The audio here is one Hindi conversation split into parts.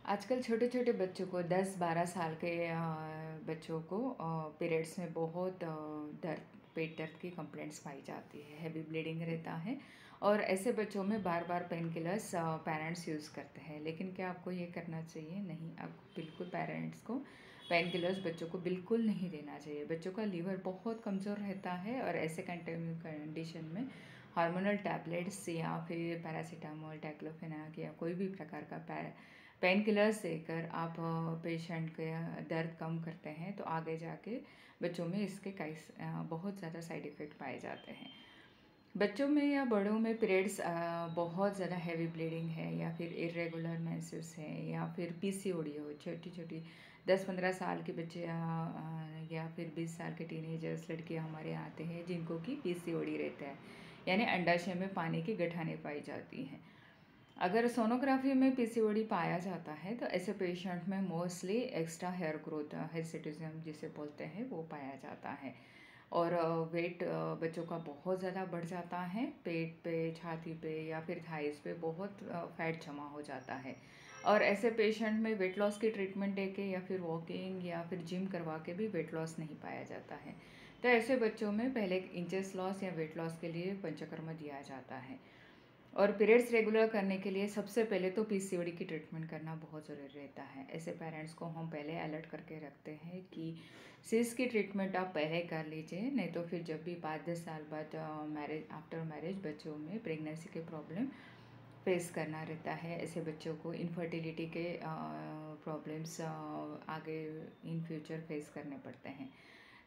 आजकल छोटे-छोटे बच्चों को 10-12 साल के बच्चों को पीरियड्स में बहुत दर्द पेट दर्द की कंप्लेंट्स पाई जाती है, हेवी ब्लीडिंग रहता है और ऐसे बच्चों में बार-बार पेन किलर्स पेरेंट्स यूज़ करते हैं। लेकिन क्या आपको ये करना चाहिए? नहीं, आपको बिल्कुल पेरेंट्स को पेन किलर्स बच्चों को बिल्कुल नहीं देना चाहिए। बच्चों का लीवर बहुत कमज़ोर रहता है और ऐसे कंडीशन में हार्मोनल टैबलेट्स या फिर पैरासिटामोल, डाइक्लोफेनाक या कोई भी प्रकार का पेन किलर्स देकर आप पेशेंट के दर्द कम करते हैं तो आगे जाके बच्चों में इसके कई बहुत ज़्यादा साइड इफ़ेक्ट पाए जाते हैं। बच्चों में या बड़ों में पीरियड्स बहुत ज़्यादा हैवी ब्लीडिंग है या फिर इरेगुलर मेंसेस है या फिर पीसीओडी हो, छोटी-छोटी 10-15 साल के बच्चे या फिर 20 साल के टीनेजर्स लड़कियां हमारे यहाँ आते हैं जिनको कि पीसीओडी रहता है, यानी अंडाशय में पानी की गठानें पाई जाती हैं। अगर सोनोग्राफी में पीसीओडी पाया जाता है तो ऐसे पेशेंट में mostly extra hair growth, hirsutism जिसे बोलते हैं, वो पाया जाता है और वेट बच्चों का बहुत ज़्यादा बढ़ जाता है। पेट पे, छाती पे या फिर थाइस पे बहुत फैट जमा हो जाता है और ऐसे पेशेंट में वेट लॉस की ट्रीटमेंट देके या फिर वॉकिंग या फिर जिम करवा के भी वेट लॉस नहीं पाया जाता है। तो ऐसे बच्चों में पहले इंचेस लॉस या वेट लॉस के लिए पंचकर्म दिया जाता है। और पीरियड्स रेगुलर करने के लिए सबसे पहले तो पीसीओडी की ट्रीटमेंट करना बहुत ज़रूरी रहता है। ऐसे पेरेंट्स को हम पहले अलर्ट करके रखते हैं कि सिस की ट्रीटमेंट आप पहले कर लीजिए, नहीं तो फिर जब भी 5-10 साल बाद आफ्टर मैरिज बच्चों में प्रेगनेंसी के प्रॉब्लम फेस करना रहता है। ऐसे बच्चों को इनफर्टिलिटी के प्रॉब्लम्स आगे इन फ्यूचर फेस करने पड़ते हैं।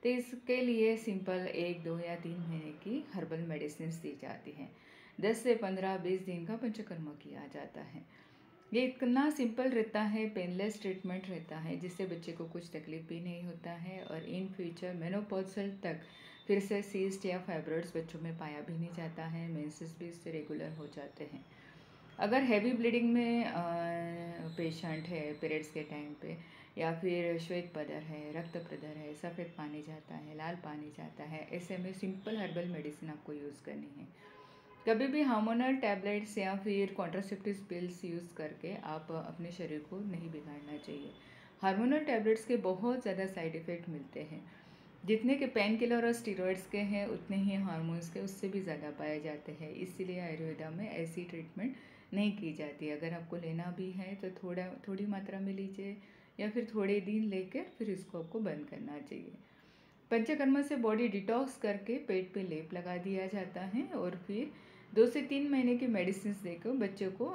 तो इसके लिए सिंपल 1, 2 या 3 महीने की हर्बल मेडिसिन दी जाती हैं। 10 से 15-20 दिन का पंचकर्म किया जाता है। ये इतना सिंपल रहता है, पेनलेस ट्रीटमेंट रहता है जिससे बच्चे को कुछ तकलीफ भी नहीं होता है और इन फ्यूचर मेनोपॉज़ल तक फिर से सिस्ट या फाइब्रॉइड्स बच्चों में पाया भी नहीं जाता है। मेंसेस भी इससे रेगुलर हो जाते हैं। अगर हैवी ब्लीडिंग में पेशेंट है पीरियड्स के टाइम पे या फिर श्वेत पदर है, रक्त प्रदर है, सफ़ेद पानी जाता है, लाल पानी जाता है, ऐसे में सिंपल हर्बल मेडिसिन आपको यूज़ करनी है। कभी भी हार्मोनल टैबलेट्स या फिर कॉन्ट्रासेप्टिव पिल्स यूज़ करके आप अपने शरीर को नहीं बिगाड़ना चाहिए। हार्मोनल टैबलेट्स के बहुत ज़्यादा साइड इफ़ेक्ट मिलते हैं। जितने के पेन किलर और स्टीरॉयड्स के हैं उतने ही हार्मोन्स के उससे भी ज़्यादा पाए जाते हैं। इसीलिए आयुर्वेदा में ऐसी ट्रीटमेंट नहीं की जाती। अगर आपको लेना भी है तो थोड़ी मात्रा में लीजिए या फिर थोड़े दिन लेकर फिर इसको आपको बंद करना चाहिए। पंचकर्म से बॉडी डिटॉक्स करके पेट पे लेप लगा दिया जाता है और फिर 2 से 3 महीने की मेडिसिन देकर बच्चों को